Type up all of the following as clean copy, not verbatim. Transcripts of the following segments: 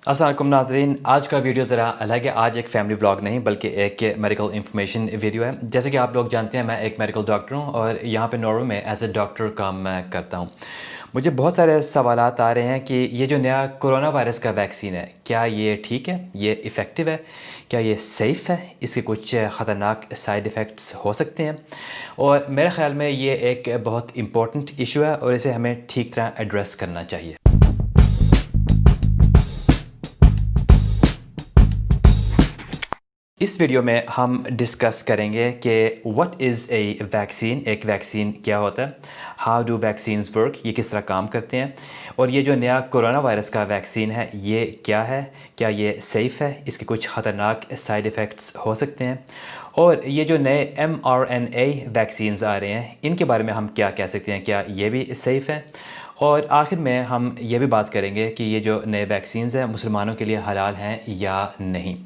السلام علیکم ناظرین، آج کا ویڈیو ذرا الگ ہے۔ آج ایک فیملی بلاگ نہیں بلکہ ایک میڈیکل انفارمیشن ویڈیو ہے۔ جیسے کہ آپ لوگ جانتے ہیں میں ایک میڈیکل ڈاکٹر ہوں اور یہاں پہ ناروے میں ایز اے ڈاکٹر کام میں کرتا ہوں۔ مجھے بہت سارے سوالات آ رہے ہیں کہ یہ جو نیا کرونا وائرس کا ویکسین ہے کیا یہ ٹھیک ہے، یہ ایفیکٹو ہے، کیا یہ سیف ہے، اس کے کچھ خطرناک سائیڈ ایفیکٹس ہو سکتے ہیں؟ اور میرے خیال میں یہ ایک بہت امپورٹنٹ ایشو ہے اور اسے ہمیں ٹھیک طرح ایڈریس کرنا چاہیے۔ اس ویڈیو میں ہم ڈسکس کریں گے کہ what از اے ویکسین، ایک ویکسین کیا ہوتا ہے، ہاؤ ڈو ویکسینز ورک، یہ کس طرح کام کرتے ہیں، اور یہ جو نیا کرونا وائرس کا ویکسین ہے یہ کیا ہے، کیا یہ سیف ہے، اس کے کچھ خطرناک سائیڈ ایفیکٹس ہو سکتے ہیں، اور یہ جو نئے mRNA ویکسینز آ رہے ہیں ان کے بارے میں ہم کیا کہہ سکتے ہیں، کیا یہ بھی سیف ہے، اور آخر میں ہم یہ بھی بات کریں گے کہ یہ جو نئے ویکسینز ہیں مسلمانوں کے لیے حلال ہیں یا نہیں۔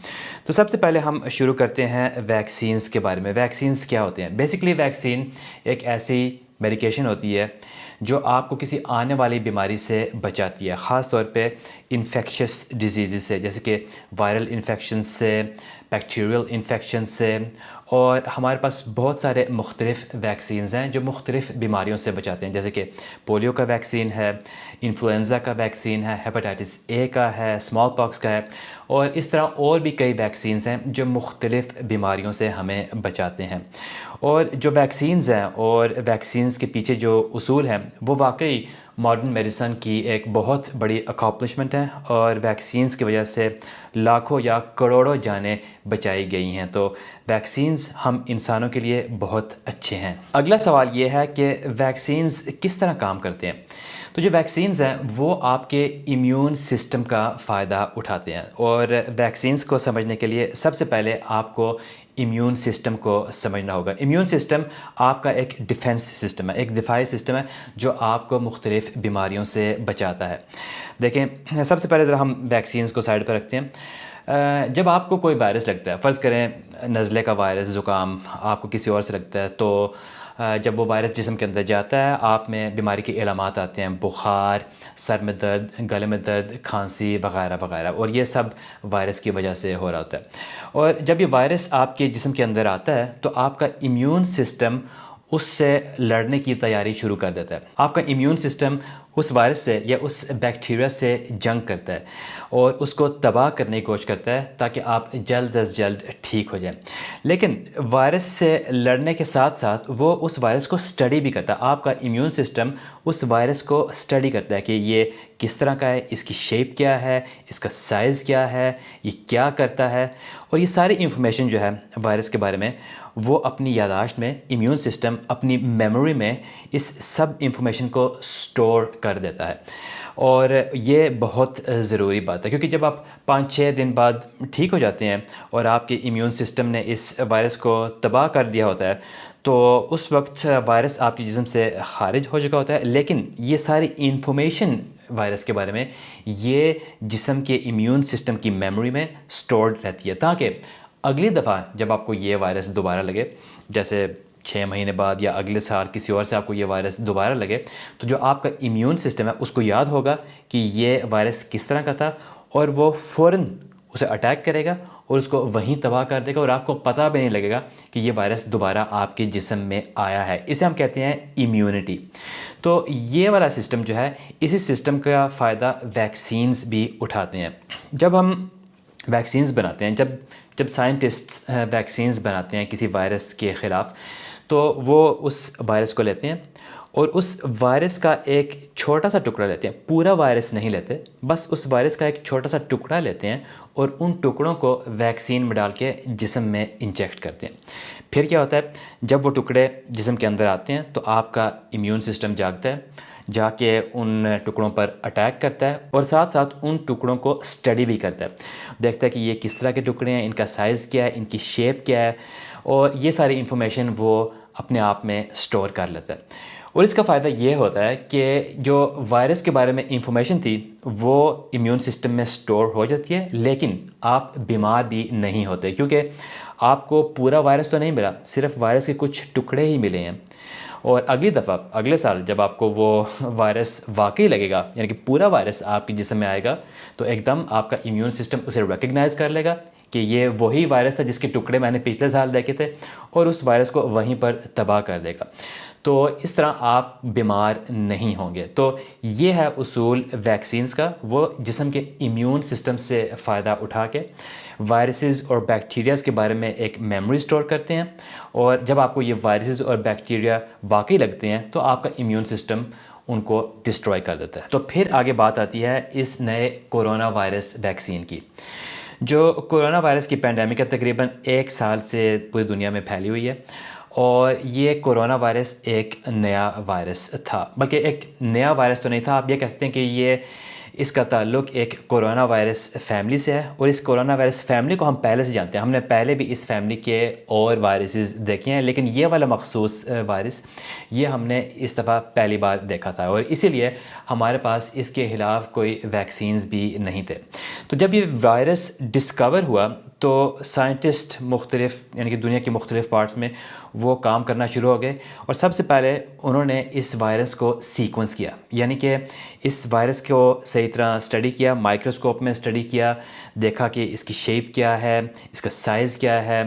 تو سب سے پہلے ہم شروع کرتے ہیں ویکسینز کے بارے میں۔ ویکسینز کیا ہوتے ہیں؟ بیسیکلی ویکسین ایک ایسی میڈیکیشن ہوتی ہے جو آپ کو کسی آنے والی بیماری سے بچاتی ہے، خاص طور پہ انفیکشس ڈیزیزز سے، جیسے کہ وائرل انفیکشن سے، بیکٹیریل انفیکشن سے، اور ہمارے پاس بہت سارے مختلف ویکسینز ہیں جو مختلف بیماریوں سے بچاتے ہیں، جیسے کہ پولیو کا ویکسین ہے، انفلوئنزا کا ویکسین ہے، ہیپاٹائٹس اے کا ہے، اسمال پاکس کا ہے، اور اس طرح اور بھی کئی ویکسینز ہیں جو مختلف بیماریوں سے ہمیں بچاتے ہیں۔ اور جو ویکسینز ہیں اور ویکسینز کے پیچھے جو اصول ہیں وہ واقعی ماڈرن میڈیسن کی ایک بہت بڑی اکامپلشمنٹ ہے، اور ویکسینز کی وجہ سے لاکھوں یا کروڑوں جانیں بچائی گئی ہیں۔ تو ویکسینز ہم انسانوں کے لیے بہت اچھے ہیں۔ اگلا سوال یہ ہے کہ ویکسینز کس طرح کام کرتے ہیں؟ تو جو ویکسینز ہیں وہ آپ کے ایمیون سسٹم کا فائدہ اٹھاتے ہیں، اور ویکسینز کو سمجھنے کے لیے سب سے پہلے آپ کو ایمیون سسٹم کو سمجھنا ہوگا۔ ایمیون سسٹم آپ کا ایک ڈیفنس سسٹم ہے، ایک دفاعی سسٹم ہے جو آپ کو مختلف بیماریوں سے بچاتا ہے۔ دیکھیں، سب سے پہلے ذرا ہم ویکسینز کو سائڈ پہ رکھتے ہیں۔ جب آپ کو کوئی وائرس لگتا ہے، فرض کریں نزلے کا وائرس، زکام آپ کو کسی اور سے لگتا ہے، تو جب وہ وائرس جسم کے اندر جاتا ہے آپ میں بیماری کے علامات آتے ہیں، بخار، سر میں درد، گلے میں درد، کھانسی وغیرہ وغیرہ، اور یہ سب وائرس کی وجہ سے ہو رہا ہوتا ہے۔ اور جب یہ وائرس آپ کے جسم کے اندر آتا ہے تو آپ کا ایمیون سسٹم اس سے لڑنے کی تیاری شروع کر دیتا ہے۔ آپ کا ایمیون سسٹم اس وائرس سے یا اس بیکٹیریا سے جنگ کرتا ہے اور اس کو تباہ کرنے کی کوشش کرتا ہے تاکہ آپ جلد از جلد ٹھیک ہو جائیں۔ لیکن وائرس سے لڑنے کے ساتھ ساتھ وہ اس وائرس کو سٹڈی بھی کرتا ہے۔ آپ کا ایمیون سسٹم اس وائرس کو سٹڈی کرتا ہے کہ یہ کس طرح کا ہے، اس کی شیپ کیا ہے، اس کا سائز کیا ہے، یہ کیا کرتا ہے، اور یہ ساری انفارمیشن جو ہے وائرس کے بارے میں وہ اپنی یادداشت میں، ایمیون سسٹم اپنی میموری میں اس سب انفارمیشن کو سٹور کر دیتا ہے۔ اور یہ بہت ضروری بات ہے، کیونکہ جب آپ 5-6 دن بعد ٹھیک ہو جاتے ہیں اور آپ کے ایمیون سسٹم نے اس وائرس کو تباہ کر دیا ہوتا ہے تو اس وقت وائرس آپ کے جسم سے خارج ہو چکا ہوتا ہے، لیکن یہ ساری انفارمیشن وائرس کے بارے میں یہ جسم کے ایمیون سسٹم کی میموری میں سٹورڈ رہتی ہے، تاکہ اگلی دفعہ جب آپ کو یہ وائرس دوبارہ لگے، جیسے 6 مہینے بعد یا اگلے سال کسی اور سے آپ کو یہ وائرس دوبارہ لگے، تو جو آپ کا ایمیون سسٹم ہے اس کو یاد ہوگا کہ یہ وائرس کس طرح کا تھا، اور وہ فوراً اسے اٹیک کرے گا اور اس کو وہیں تباہ کر دے گا، اور آپ کو پتہ بھی نہیں لگے گا کہ یہ وائرس دوبارہ آپ کے جسم میں آیا ہے۔ اسے ہم کہتے ہیں ایمیونٹی۔ تو یہ والا سسٹم جو ہے، اسی سسٹم کا فائدہ ویکسینز بھی اٹھاتے ہیں۔ جب ہم ویکسینز بناتے ہیں، جب سائنٹسٹس ویکسینز بناتے ہیں کسی وائرس کے خلاف، تو وہ اس وائرس کو لیتے ہیں اور اس وائرس کا ایک چھوٹا سا ٹکڑا لیتے ہیں، پورا وائرس نہیں لیتے، بس اس وائرس کا ایک چھوٹا سا ٹکڑا لیتے ہیں اور ان ٹکڑوں کو ویکسین میں ڈال کے جسم میں انجیکٹ کرتے ہیں۔ پھر کیا ہوتا ہے، جب وہ ٹکڑے جسم کے اندر آتے ہیں تو آپ کا ایمیون سسٹم جاگتا ہے، جا کے ان ٹکڑوں پر اٹیک کرتا ہے اور ساتھ ساتھ ان ٹکڑوں کو سٹڈی بھی کرتا ہے، دیکھتا ہے کہ یہ کس طرح کے ٹکڑے ہیں، ان کا سائز کیا ہے، ان کی شیپ کیا ہے، اور یہ ساری انفارمیشن وہ اپنے آپ میں سٹور کر لیتا ہے۔ اور اس کا فائدہ یہ ہوتا ہے کہ جو وائرس کے بارے میں انفارمیشن تھی وہ ایمیون سسٹم میں سٹور ہو جاتی ہے، لیکن آپ بیمار بھی نہیں ہوتے، کیونکہ آپ کو پورا وائرس تو نہیں ملا، صرف وائرس کے کچھ ٹکڑے ہی ملے ہیں، اور اگلی دفعہ اگلے سال جب آپ کو وہ وائرس واقعی لگے گا، یعنی کہ پورا وائرس آپ کے جسم میں آئے گا، تو ایک دم آپ کا امیون سسٹم اسے ریکگنائز کر لے گا کہ یہ وہی وائرس تھا جس کے ٹکڑے میں نے پچھلے سال دیکھے تھے، اور اس وائرس کو وہیں پر تباہ کر دے گا۔ تو اس طرح آپ بیمار نہیں ہوں گے۔ تو یہ ہے اصول ویکسینز کا، وہ جسم کے امیون سسٹم سے فائدہ اٹھا کے وائرسز اور بیکٹیریاز کے بارے میں ایک میموری سٹور کرتے ہیں، اور جب آپ کو یہ وائرسز اور بیکٹیریا واقعی لگتے ہیں تو آپ کا امیون سسٹم ان کو ڈسٹروائے کر دیتا ہے۔ تو پھر آگے بات آتی ہے اس نئے کورونا وائرس ویکسین کی۔ جو کورونا وائرس کی پینڈیمک ہے تقریباً 1 سال سے پوری دنیا میں پھیلی ہوئی ہے، اور یہ کورونا وائرس ایک نیا وائرس تھا، بلکہ ایک نیا وائرس تو نہیں تھا، آپ یہ کہہ سکتے ہیں کہ یہ اس کا تعلق ایک کورونا وائرس فیملی سے ہے، اور اس کورونا وائرس فیملی کو ہم پہلے سے جانتے ہیں، ہم نے پہلے بھی اس فیملی کے اور وائرسز دیکھے ہیں، لیکن یہ والا مخصوص وائرس یہ ہم نے اس دفعہ پہلی بار دیکھا تھا، اور اسی لیے ہمارے پاس اس کے خلاف کوئی ویکسینز بھی نہیں تھے۔ تو جب یہ وائرس ڈسکور ہوا تو سائنٹسٹ مختلف یعنی کہ دنیا کی مختلف پارٹس میں وہ کام کرنا شروع ہو گئے، اور سب سے پہلے انہوں نے اس وائرس کو سیکوینس کیا، یعنی کہ اس وائرس کو صحیح طرح اسٹڈی کیا، مائکروسکوپ میں اسٹڈی کیا، دیکھا کہ اس کی شیپ کیا ہے، اس کا سائز کیا ہے،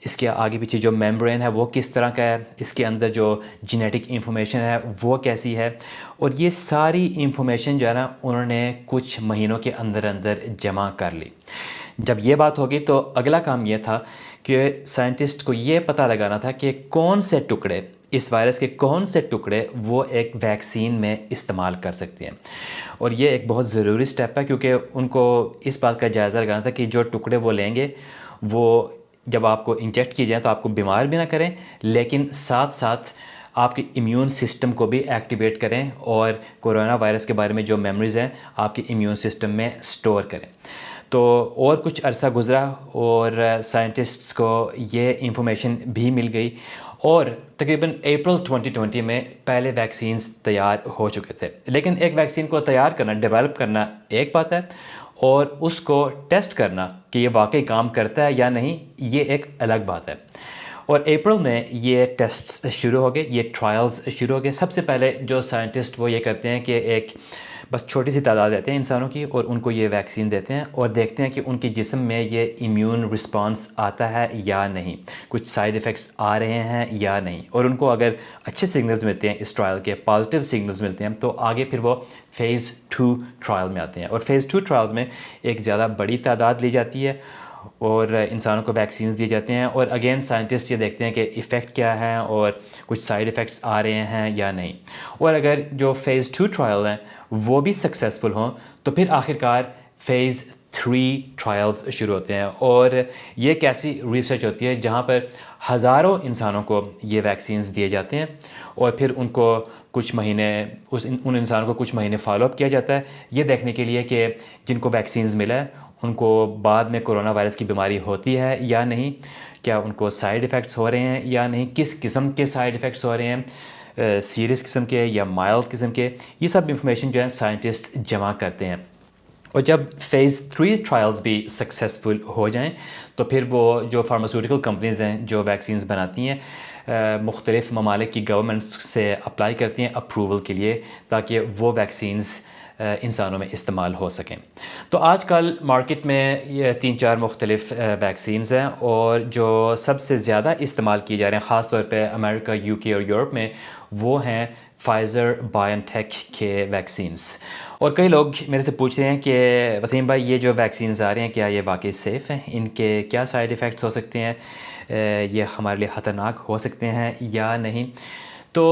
اس کے آگے پیچھے جو میمبرین ہے وہ کس طرح کا ہے، اس کے اندر جو جینیٹک انفارمیشن ہے وہ کیسی ہے، اور یہ ساری انفارمیشن جو ہے نا انہوں نے کچھ مہینوں کے اندر اندر جمع کر لی۔ جب یہ بات ہوگی تو اگلا کام یہ تھا کہ سائنٹسٹ کو یہ پتہ لگانا تھا کہ کون سے ٹکڑے اس وائرس کے کون سے ٹکڑے وہ ایک ویکسین میں استعمال کر سکتے ہیں، اور یہ ایک بہت ضروری سٹیپ ہے کیونکہ ان کو اس بات کا جائزہ لگانا تھا کہ جو ٹکڑے وہ لیں گے وہ جب آپ کو انجیکٹ کیے جائیں تو آپ کو بیمار بھی نہ کریں، لیکن ساتھ ساتھ آپ کے امیون سسٹم کو بھی ایکٹیویٹ کریں، اور کورونا وائرس کے بارے میں جو میموریز ہیں آپ کے امیون سسٹم میں سٹور کریں۔ تو اور کچھ عرصہ گزرا اور سائنٹسٹس کو یہ انفارمیشن بھی مل گئی، اور تقریباً اپریل 2020 میں پہلے ویکسینز تیار ہو چکے تھے۔ لیکن ایک ویکسین کو تیار کرنا، ڈیولپ کرنا ایک بات ہے، اور اس کو ٹیسٹ کرنا کہ یہ واقعی کام کرتا ہے یا نہیں یہ ایک الگ بات ہے۔ اور اپریل میں یہ ٹیسٹس شروع ہو گئے، یہ ٹرائلز شروع ہو گئے۔ سب سے پہلے جو سائنٹسٹ وہ یہ کرتے ہیں کہ ایک بس چھوٹی سی تعداد دیتے ہیں انسانوں کی، اور ان کو یہ ویکسین دیتے ہیں، اور دیکھتے ہیں کہ ان کے جسم میں یہ امیون رسپانس آتا ہے یا نہیں، کچھ سائیڈ ایفیکٹس آ رہے ہیں یا نہیں، اور ان کو اگر اچھے سگنلز ملتے ہیں اس ٹرائل کے، پازیٹیو سگنلز ملتے ہیں، تو آگے پھر وہ فیز 2 ٹرائل میں آتے ہیں، اور فیز 2 ٹرائلز میں ایک زیادہ بڑی تعداد لی جاتی ہے اور انسانوں کو ویکسینز دیے جاتے ہیں، اور اگین سائنٹسٹ یہ دیکھتے ہیں کہ ایفیکٹ کیا ہے اور کچھ سائیڈ ایفیکٹس آ رہے ہیں یا نہیں، اور اگر جو فیز 2 ٹرائل ہیں وہ بھی سکسیزفل ہوں تو پھر آخرکار فیز 3 ٹرائلز شروع ہوتے ہیں، اور یہ ایک ایسی ریسرچ ہوتی ہے جہاں پر ہزاروں انسانوں کو یہ ویکسینز دیے جاتے ہیں، اور پھر ان کو کچھ مہینے ان انسانوں کو کچھ مہینے فالو اپ کیا جاتا ہے یہ دیکھنے کے لیے کہ جن کو ویکسینز ملا ہے ان کو بعد میں کورونا وائرس کی بیماری ہوتی ہے یا نہیں، کیا ان کو سائیڈ ایفیکٹس ہو رہے ہیں یا نہیں، کس قسم کے سائیڈ ایفیکٹس ہو رہے ہیں، سیریس قسم کے یا مائلڈ قسم کے، یہ سب انفارمیشن جو ہے سائنٹسٹ جمع کرتے ہیں۔ اور جب فیز 3 ٹرائلز بھی سکسیزفل ہو جائیں تو پھر وہ جو فارماسیوٹیکل کمپنیز ہیں جو ویکسینز بناتی ہیں مختلف ممالک کی گورنمنٹس سے اپلائی کرتی ہیں اپروول کے لیے تاکہ وہ ویکسینز انسانوں میں استعمال ہو سکیں۔ تو آج کل مارکیٹ میں یہ 3-4 مختلف ویکسینز ہیں، اور جو سب سے زیادہ استعمال کی جا رہے ہیں خاص طور پہ امریکہ، UK اور یورپ میں، وہ ہیں فائزر بائیو ٹیک کے ویکسینز۔ اور کئی لوگ میرے سے پوچھ رہے ہیں کہ وسیم بھائی یہ جو ویکسینز آ رہے ہیں کیا یہ واقعی سیف ہیں، ان کے کیا سائیڈ ایفیکٹس ہو سکتے ہیں، یہ ہمارے لیے خطرناک ہو سکتے ہیں یا نہیں؟ تو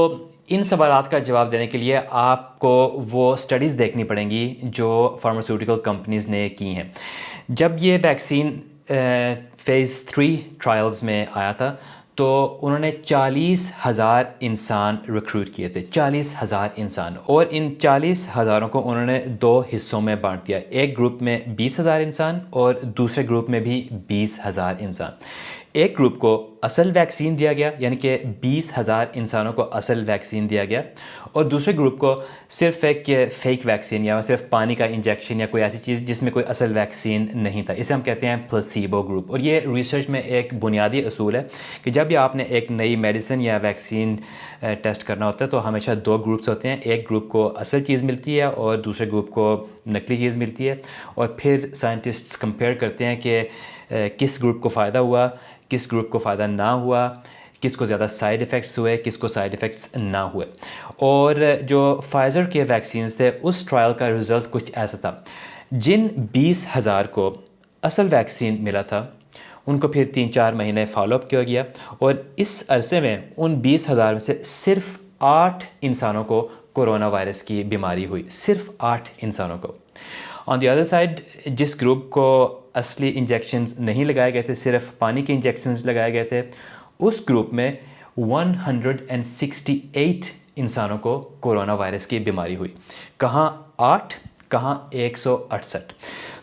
ان سوالات کا جواب دینے کے لیے آپ کو وہ سٹڈیز دیکھنی پڑیں گی جو فارماسیوٹیکل کمپنیز نے کی ہیں۔ جب یہ ویکسین فیز 3 ٹرائلز میں آیا تھا تو انہوں نے 40,000 انسان ریکروٹ کیے تھے، 40,000 انسان، اور ان 40,000 کو انہوں نے 2 حصوں میں بانٹ دیا، ایک گروپ میں 20,000 انسان اور دوسرے گروپ میں بھی 20,000 انسان۔ ایک گروپ کو اصل ویکسین دیا گیا، یعنی کہ 20,000 انسانوں کو اصل ویکسین دیا گیا، اور دوسرے گروپ کو صرف ایک فیک ویکسین یا صرف پانی کا انجیکشن یا کوئی ایسی چیز جس میں کوئی اصل ویکسین نہیں تھا. اسے ہم کہتے ہیں پلاسیبو گروپ. اور یہ ریسرچ میں ایک بنیادی اصول ہے کہ جب بھی آپ نے ایک نئی میڈیسن یا ویکسین ٹیسٹ کرنا ہوتا ہے تو ہمیشہ دو گروپس ہوتے ہیں. ایک گروپ کو اصل چیز ملتی ہے اور دوسرے گروپ کو نقلی چیز ملتی ہے، اور پھر سائنٹسٹس کمپیئر کرتے ہیں کہ کس گروپ کو فائدہ ہوا، کس گروپ کو فائدہ نہ ہوا، کس کو زیادہ سائیڈ ایفیکٹس ہوئے، کس کو سائیڈ ایفیکٹس نہ ہوئے. اور جو فائزر کے ویکسینز تھے اس ٹرائل کا رزلٹ کچھ ایسا تھا. جن 20,000 کو اصل ویکسین ملا تھا ان کو پھر 3-4 مہینے فالو اپ کیا گیا، اور اس عرصے میں ان 20,000 میں سے صرف 8 انسانوں کو کورونا وائرس کی بیماری ہوئی. صرف 8 انسانوں کو. آن دی ادر سائڈ جس گروپ کو اصلی انجیکشنز نہیں لگائے گئے تھے، صرف پانی کے انجیکشنز لگائے گئے تھے، اس گروپ میں 168 انسانوں کو کورونا وائرس کی بیماری ہوئی. کہاں 8، کہاں 168.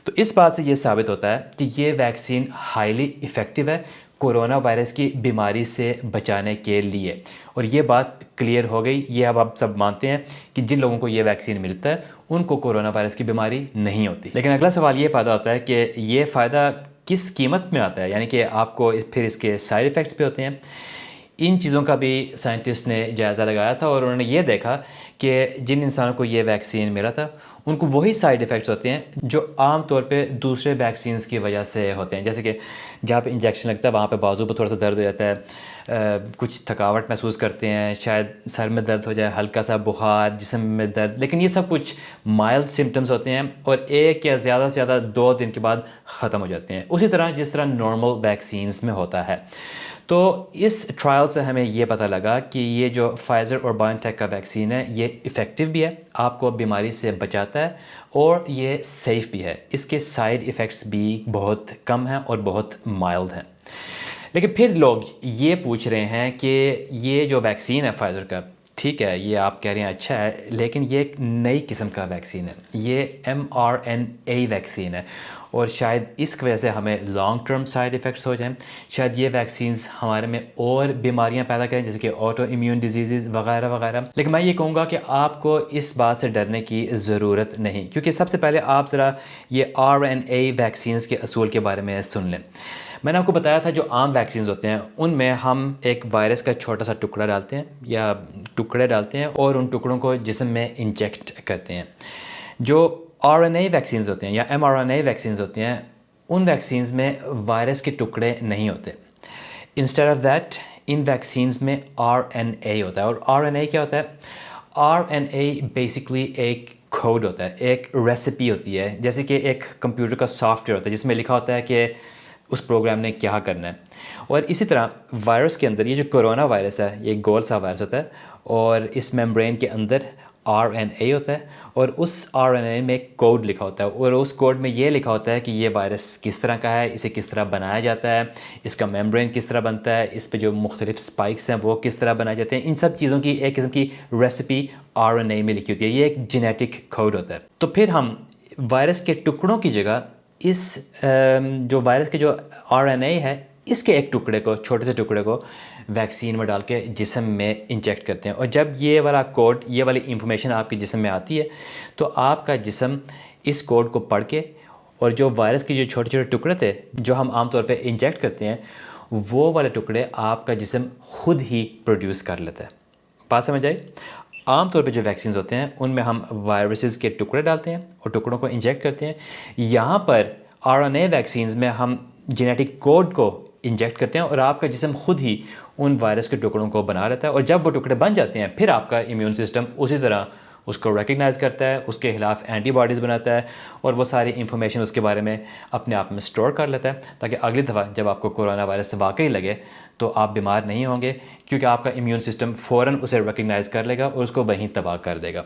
تو اس بات سے یہ ثابت ہوتا ہے کہ یہ ویکسین ہائیلی ایفیکٹو ہے کورونا وائرس کی بیماری سے بچانے کے لیے. اور یہ بات کلیئر ہو گئی. یہ اب آپ سب مانتے ہیں کہ جن لوگوں کو یہ ویکسین ملتا ہے ان کو کورونا وائرس کی بیماری نہیں ہوتی. لیکن اگلا سوال یہ پیدا ہوتا ہے کہ یہ فائدہ کس قیمت میں آتا ہے، یعنی کہ آپ کو پھر اس کے سائیڈ ایفیکٹس بھی ہوتے ہیں. ان چیزوں کا بھی سائنٹسٹ نے جائزہ لگایا تھا اور انہوں نے یہ دیکھا کہ جن انسانوں کو یہ ویکسین ملا تھا ان کو وہی سائیڈ ایفیکٹس ہوتے ہیں جو عام طور پہ دوسرے ویکسینز کی وجہ سے ہوتے ہیں. جیسے کہ جہاں پہ انجیکشن لگتا ہے وہاں پہ بازو پہ تھوڑا سا درد ہو جاتا ہے، کچھ تھکاوٹ محسوس کرتے ہیں، شاید سر میں درد ہو جائے، ہلکا سا بخار، جسم میں درد. لیکن یہ سب کچھ مائلڈ سمٹمز ہوتے ہیں اور 1 یا زیادہ سے زیادہ 2 دن کے بعد ختم ہو جاتے ہیں، اسی طرح جس طرح نارمل ویکسینز میں ہوتا ہے. تو اس ٹرائل سے ہمیں یہ پتہ لگا کہ یہ جو فائزر اور بائیو ٹیک کا ویکسین ہے یہ ایفیکٹو بھی ہے، آپ کو بیماری سے بچاتا ہے، اور یہ سیف بھی ہے. اس کے سائیڈ ایفیکٹس بھی بہت کم ہیں اور بہت مائلڈ ہیں. لیکن پھر لوگ یہ پوچھ رہے ہیں کہ یہ جو ویکسین ہے فائزر کا، ٹھیک ہے یہ آپ کہہ رہے ہیں اچھا ہے، لیکن یہ ایک نئی قسم کا ویکسین ہے، یہ mRNA ویکسین ہے، اور شاید اس کی وجہ سے ہمیں لانگ ٹرم سائیڈ ایفیکٹس ہو جائیں. شاید یہ ویکسینز ہمارے میں اور بیماریاں پیدا کریں جیسے کہ آٹو امیون ڈیزیزز وغیرہ وغیرہ. لیکن میں یہ کہوں گا کہ آپ کو اس بات سے ڈرنے کی ضرورت نہیں، کیونکہ سب سے پہلے آپ ذرا یہ RNA ویکسینز کے اصول کے بارے میں سن لیں. میں نے آپ کو بتایا تھا جو عام ویکسینز ہوتے ہیں ان میں ہم ایک وائرس کا چھوٹا سا ٹکڑا ڈالتے ہیں یا ٹکڑے ڈالتے ہیں اور ان ٹکڑوں کو جسم میں انجیکٹ کرتے ہیں. جو RNA ویکسینز ہوتے ہیں یا mRNA ویکسینز ہوتے ہیں ان ویکسینز میں وائرس کے ٹکڑے نہیں ہوتے. Instead of that in vaccines میں RNA ہوتا ہے. اور RNA کیا ہوتا ہے؟ RNA بیسکلی ایک کوڈ ہوتا ہے، ایک ریسیپی ہوتی ہے، جیسے کہ ایک کمپیوٹر کا سافٹ ویئر ہوتا ہے جس میں لکھا ہوتا ہے کہ اس پروگرام نے کیا کرنا ہے. اور اسی طرح وائرس کے اندر یہ جو کرونا وائرس ہے یہ گول سا وائرس ہوتا ہے، اور اس میمبرین کے اندر RNA ہوتا ہے، اور اس RNA میں ایک کوڈ لکھا ہوتا ہے، اور اس کوڈ میں یہ لکھا ہوتا ہے کہ یہ وائرس کس طرح کا ہے، اسے کس طرح بنایا جاتا ہے، اس کا میمبرین کس طرح بنتا ہے، اس پہ جو مختلف سپائکس ہیں وہ کس طرح بنائے جاتے ہیں. ان سب چیزوں کی ایک قسم کی ریسیپی RNA میں لکھی ہوتی ہے. یہ ایک جینیٹک کوڈ ہوتا ہے. تو پھر ہم وائرس کے ٹکڑوں کی جگہ اس جو وائرس کے جو RNA ہے اس کے ایک ٹکڑے کو، چھوٹے سے ٹکڑے کو ویکسین میں ڈال کے جسم میں انجیکٹ کرتے ہیں. اور جب یہ والا کوڈ، یہ والی انفارمیشن آپ کے جسم میں آتی ہے تو آپ کا جسم اس کوڈ کو پڑھ کے، اور جو وائرس کے جو چھوٹے چھوٹے ٹکڑے تھے جو ہم عام طور پہ انجیکٹ کرتے ہیں وہ والے ٹکڑے آپ کا جسم خود ہی پروڈیوس کر لیتا ہے. بات سمجھ آئی؟ عام طور پہ جو ویکسینز ہوتے ہیں ان میں ہم وائرسز کے ٹکڑے ڈالتے ہیں اور ٹکڑوں کو انجیکٹ کرتے ہیں. یہاں پر RNA ویکسینز میں ہم جینیٹک کوڈ کو انجیکٹ کرتے ہیں اور آپ کا جسم خود ہی ان وائرس کے ٹکڑوں کو بنا لیتا ہے. اور جب وہ ٹکڑے بن جاتے ہیں پھر آپ کا امیون سسٹم اسی طرح اس کو ریکگنائز کرتا ہے، اس کے خلاف اینٹی باڈیز بناتا ہے، اور وہ ساری انفارمیشن اس کے بارے میں اپنے آپ میں سٹور کر لیتا ہے تاکہ اگلی دفعہ جب آپ کو کورونا وائرس واقعی لگے تو آپ بیمار نہیں ہوں گے، کیونکہ آپ کا امیون سسٹم فوراً اسے ریکگنائز کر لے گا اور اس کو وہیں تباہ کر دے گا.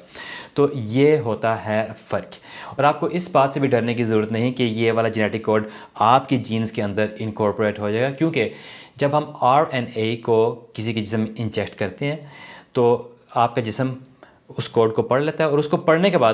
تو یہ ہوتا ہے فرق. اور آپ کو اس بات سے بھی ڈرنے کی ضرورت نہیں کہ یہ والا جینیٹک کوڈ آپ کی جینز کے اندر انکارپوریٹ ہو جائے گا، کیونکہ جب ہم RNA کو کسی کے جسم میں انجیکٹ کرتے ہیں تو آپ کا جسم اس کوڈ کو پڑھ لیتا ہے، اور اس کو پڑھنے کے بعد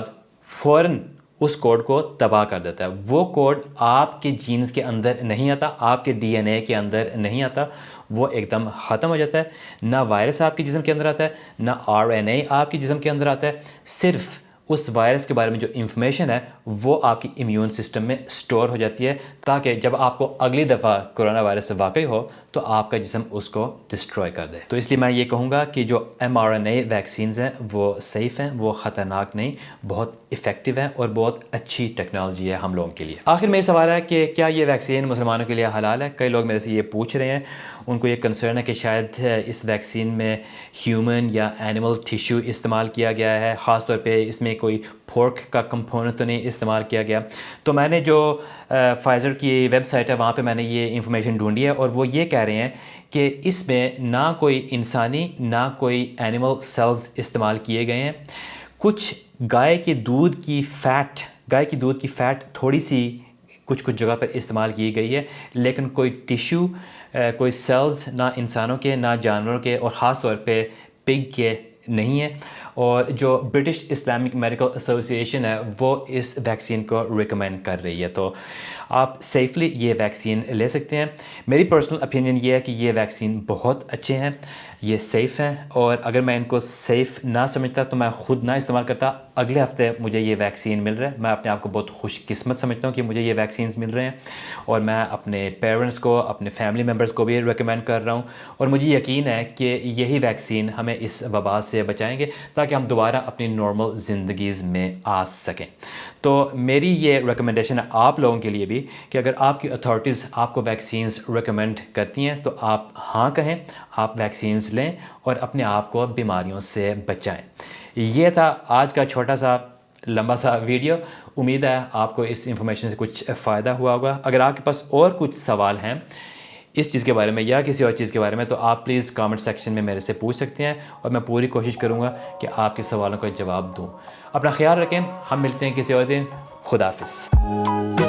فوراً اس کوڈ کو تباہ کر دیتا ہے. وہ کوڈ آپ کے جینز کے اندر نہیں آتا, آپ کے ڈی این اے کے اندر نہیں آتا, وہ ایک دم ختم ہو جاتا ہے. نہ وائرس آپ کے جسم کے اندر آتا ہے, نہ آر این اے آپ کے جسم کے اندر آتا ہے. صرف اس وائرس کے بارے میں جو انفارمیشن ہے وہ آپ کی امیون سسٹم میں سٹور ہو جاتی ہے, تاکہ جب آپ کو اگلی دفعہ کرونا وائرس سے واقعی ہو تو آپ کا جسم اس کو ڈسٹروائے کر دے. تو اس لیے میں یہ کہوں گا کہ جو M R N A vaccines ہیں وہ سیف ہیں, وہ خطرناک نہیں, بہت افیکٹو ہیں اور بہت اچھی ٹیکنالوجی ہے ہم لوگوں کے لیے. آخر میں یہ سوال ہے کہ کیا یہ ویکسین مسلمانوں کے لیے حلال ہے؟ کئی لوگ میرے سے یہ پوچھ رہے ہیں, ان کو یہ کنسرن ہے کہ شاید اس ویکسین میں ہیومن یا اینیمل ٹیشو استعمال کیا گیا ہے, خاص طور پہ اس میں کوئی پورک کا کمپوننٹ تو نہیں استعمال کیا گیا. تو میں نے جو فائزر کی ویب سائٹ ہے وہاں پہ میں نے یہ انفارمیشن ڈھونڈی ہے, اور وہ یہ کہہ رہے ہیں کہ اس میں نہ کوئی انسانی نہ کوئی اینیمل سیلز استعمال کیے گئے ہیں. کچھ گائے کے دودھ کی فیٹ تھوڑی سی کچھ جگہ پر استعمال کی گئی ہے, لیکن کوئی ٹیشو, کوئی سیلز نہ انسانوں کے نہ جانوروں کے اور خاص طور پہ پگ کے نہیں ہے. اور جو برٹش اسلامک میڈیکل ایسوسی ایشن ہے وہ اس ویکسین کو ریکمینڈ کر رہی ہے. تو آپ سیفلی یہ ویکسین لے سکتے ہیں. میری پرسنل اپینین یہ ہے کہ یہ ویکسین بہت اچھے ہیں, یہ سیف ہیں, اور اگر میں ان کو سیف نہ سمجھتا تو میں خود نہ استعمال کرتا. اگلے ہفتے مجھے یہ ویکسین مل رہا ہے, میں اپنے آپ کو بہت خوش قسمت سمجھتا ہوں کہ مجھے یہ ویکسینز مل رہے ہیں, اور میں اپنے پیرنٹس کو, اپنے فیملی ممبرس کو بھی ریکمینڈ کر رہا ہوں. اور مجھے یقین ہے کہ یہی ویکسین ہمیں اس وبا سے بچائیں گے تاکہ ہم دوبارہ اپنی نارمل زندگیز میں آ سکیں. تو میری یہ ریکمنڈیشن ہے آپ لوگوں کے لیے بھی کہ اگر آپ کی اتھارٹیز آپ کو ویکسینز ریکمینڈ کرتی ہیں تو آپ ہاں کہیں, آپ ویکسینز لیں اور اپنے آپ کو بیماریوں سے بچائیں. یہ تھا آج کا چھوٹا سا لمبا سا ویڈیو. امید ہے آپ کو اس انفارمیشن سے کچھ فائدہ ہوا ہوگا. اگر آپ کے پاس اور کچھ سوال ہیں اس چیز کے بارے میں یا کسی اور چیز کے بارے میں تو آپ پلیز کامنٹ سیکشن میں میرے سے پوچھ سکتے ہیں, اور میں پوری کوشش کروں گا کہ آپ کے سوالوں کا جواب دوں. اپنا خیال رکھیں, ہم ملتے ہیں کسی اور دن. خدا حافظ.